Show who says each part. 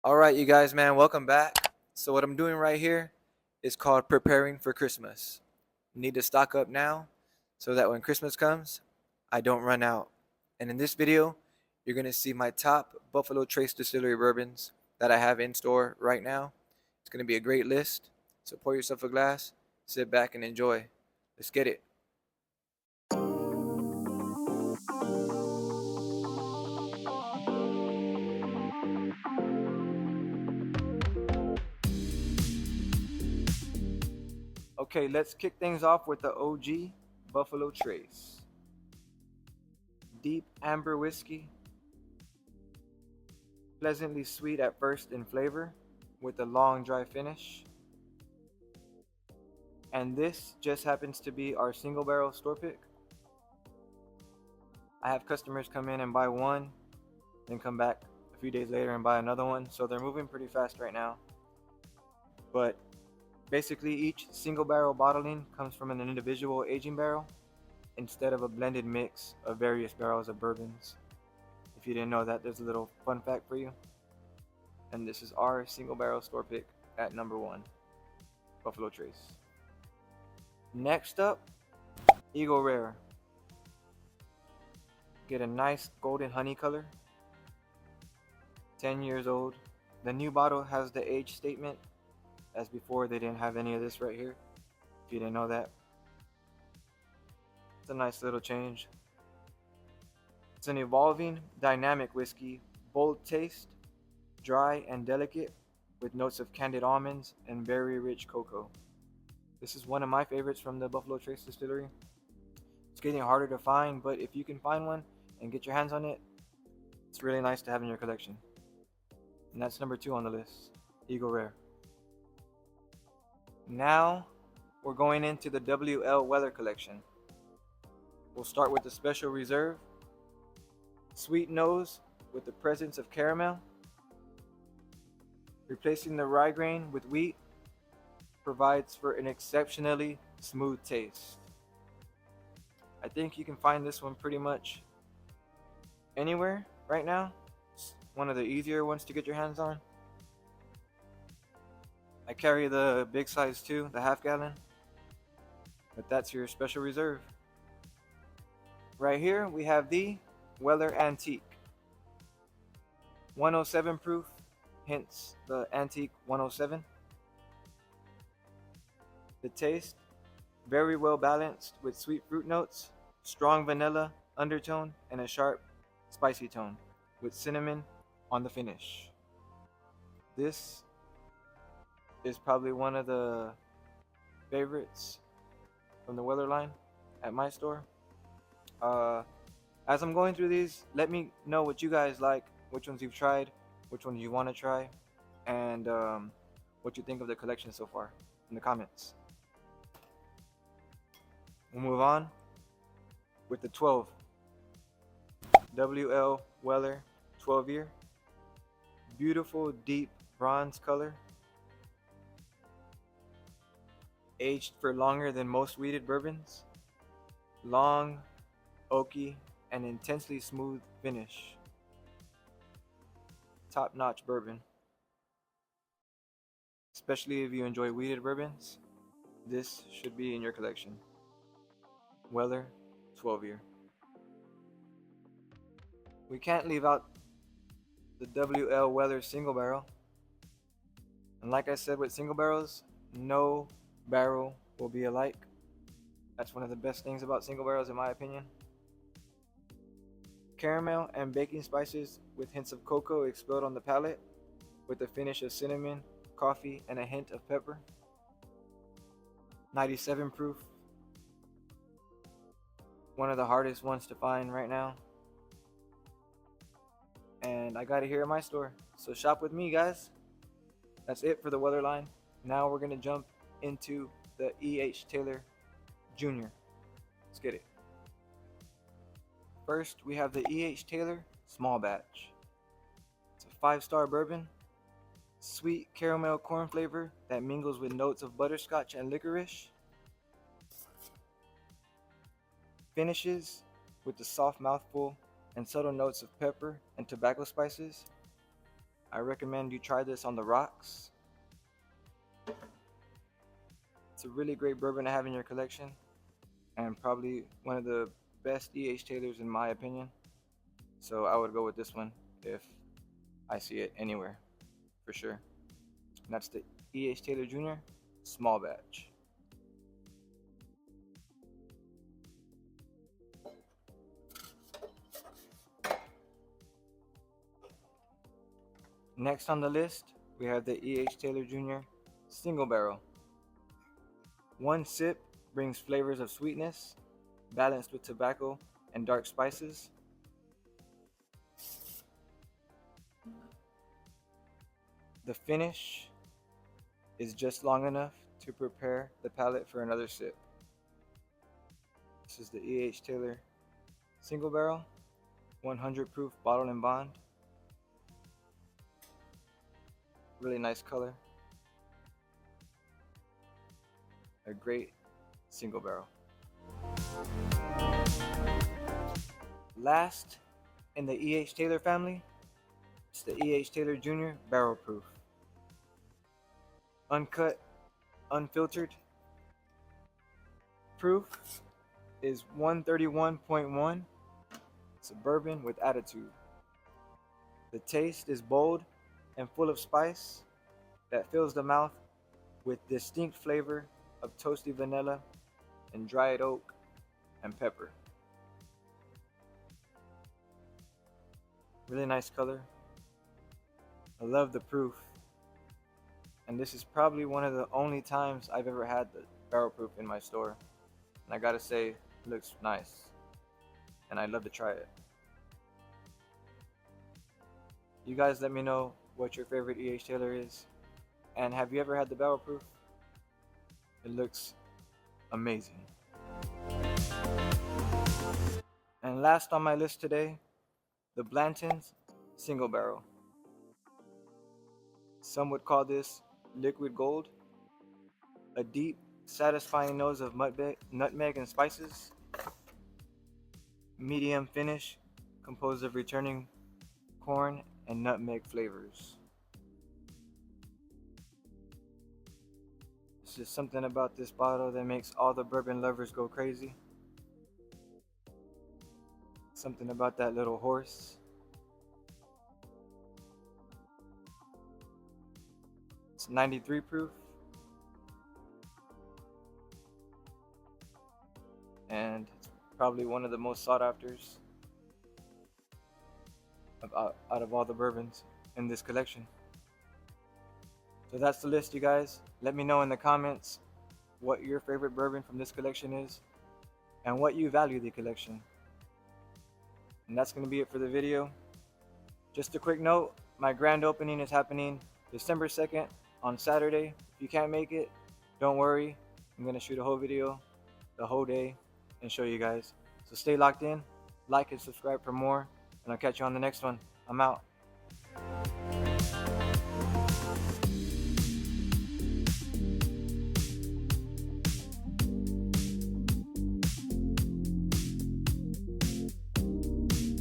Speaker 1: All right, you guys, man, welcome back. So, what I'm doing right here is called preparing for Christmas. Need to stock up now so that when Christmas comes, I don't run out. And in this video, you're going to see my top Buffalo Trace Distillery bourbons that I have in store right now. It's going to be a great list. So, pour yourself a glass, sit back, and enjoy. Let's get it. Okay, let's kick things off with the OG Buffalo Trace. Deep amber whiskey, pleasantly sweet at first in flavor, with a long dry finish. And this just happens to be our single barrel store pick. I have customers come in and buy one, then come back a few days later and buy another one, so they're moving pretty fast right now. But basically, each single barrel bottling comes from an individual aging barrel instead of a blended mix of various barrels of bourbons. If you didn't know that, there's a little fun fact for you. And this is our single barrel store pick at number one, Buffalo Trace. Next up, Eagle Rare. Get a nice golden honey color. 10 years old. The new bottle has the age statement. As before, they didn't have any of this right here. If you didn't know that. It's a nice little change. It's an evolving, dynamic whiskey. Bold taste, dry and delicate, with notes of candied almonds and very rich cocoa. This is one of my favorites from the Buffalo Trace Distillery. It's getting harder to find, but if you can find one and get your hands on it, it's really nice to have in your collection. And that's number 2 on the list, Eagle Rare. Now we're going into the WL Weather collection. We'll start with the Special Reserve. Sweet nose with the presence of caramel. Replacing the rye grain with wheat provides for an exceptionally smooth taste. I think you can find this one pretty much anywhere right now. It's one of the easier ones to get your hands on. I carry the big size too, the half gallon, but that's your Special Reserve. Right here we have the Weller Antique. 107 proof, hence the Antique 107. The taste, very well balanced with sweet fruit notes, strong vanilla undertone, and a sharp, spicy tone with cinnamon on the finish. This is probably one of the favorites from the Weller line at my store. As I'm going through these, let me know what you guys like, which ones you've tried, which ones you want to try, and what you think of the collection so far in the comments. We'll move on with the 12. WL Weller 12 year. Beautiful deep bronze color. Aged for longer than most wheated bourbons. Long, oaky, and intensely smooth finish. Top-notch bourbon. Especially if you enjoy wheated bourbons, this should be in your collection. Weller 12 year. We can't leave out the WL Weller single barrel. And like I said with single barrels, no barrel will be alike. That's one of the best things about single barrels in my opinion. Caramel and baking spices with hints of cocoa explode on the palate with a finish of cinnamon, coffee, and a hint of pepper. 97 proof. One of the hardest ones to find right now. And I got it here at my store. So shop with me, guys. That's it for the Weller line. Now we're going to jump into the E.H. Taylor Jr. Let's get it. First, we have the E.H. Taylor Small Batch. It's a 5-star bourbon. Sweet caramel corn flavor that mingles with notes of butterscotch and licorice. Finishes with the soft mouthful and subtle notes of pepper and tobacco spices. I recommend you try this on the rocks. It's a really great bourbon to have in your collection, and probably one of the best E.H. Taylors in my opinion. So I would go with this one if I see it anywhere, for sure. And that's the E.H. Taylor Jr. Small Batch. Next on the list, we have the E.H. Taylor Jr. Single Barrel. One sip brings flavors of sweetness, balanced with tobacco and dark spices. The finish is just long enough to prepare the palate for another sip. This is the E.H. Taylor Single Barrel, 100 proof bottle and bond. Really nice color. A great single barrel. Last in the E.H. Taylor family, it's the E.H. Taylor Jr. Barrel Proof. Uncut, unfiltered. Proof is 131.1. It's a bourbon with attitude. The taste is bold and full of spice that fills the mouth with distinct flavor of toasty vanilla and dried oak and pepper. Really nice color. I love the proof. And this is probably one of the only times I've ever had the barrel proof in my store. And I gotta say, it looks nice. And I'd love to try it. You guys let me know what your favorite E.H. Taylor is. And have you ever had the barrel proof? It looks amazing. And last on my list today, the Blanton's Single Barrel. Some would call this liquid gold. A deep, satisfying nose of nutmeg and spices. Medium finish composed of returning corn and nutmeg flavors. There's just something about this bottle that makes all the bourbon lovers go crazy. Something about that little horse. It's 93 proof. And it's probably one of the most sought afters out of all the bourbons in this collection. So that's the list, you guys. Let me know in the comments what your favorite bourbon from this collection is and what you value the collection. And that's going to be it for the video. Just a quick note, my grand opening is happening December 2nd on Saturday. If you can't make it, don't worry. I'm going to shoot a whole video the whole day and show you guys. So stay locked in, like and subscribe for more, and I'll catch you on the next one. I'm out.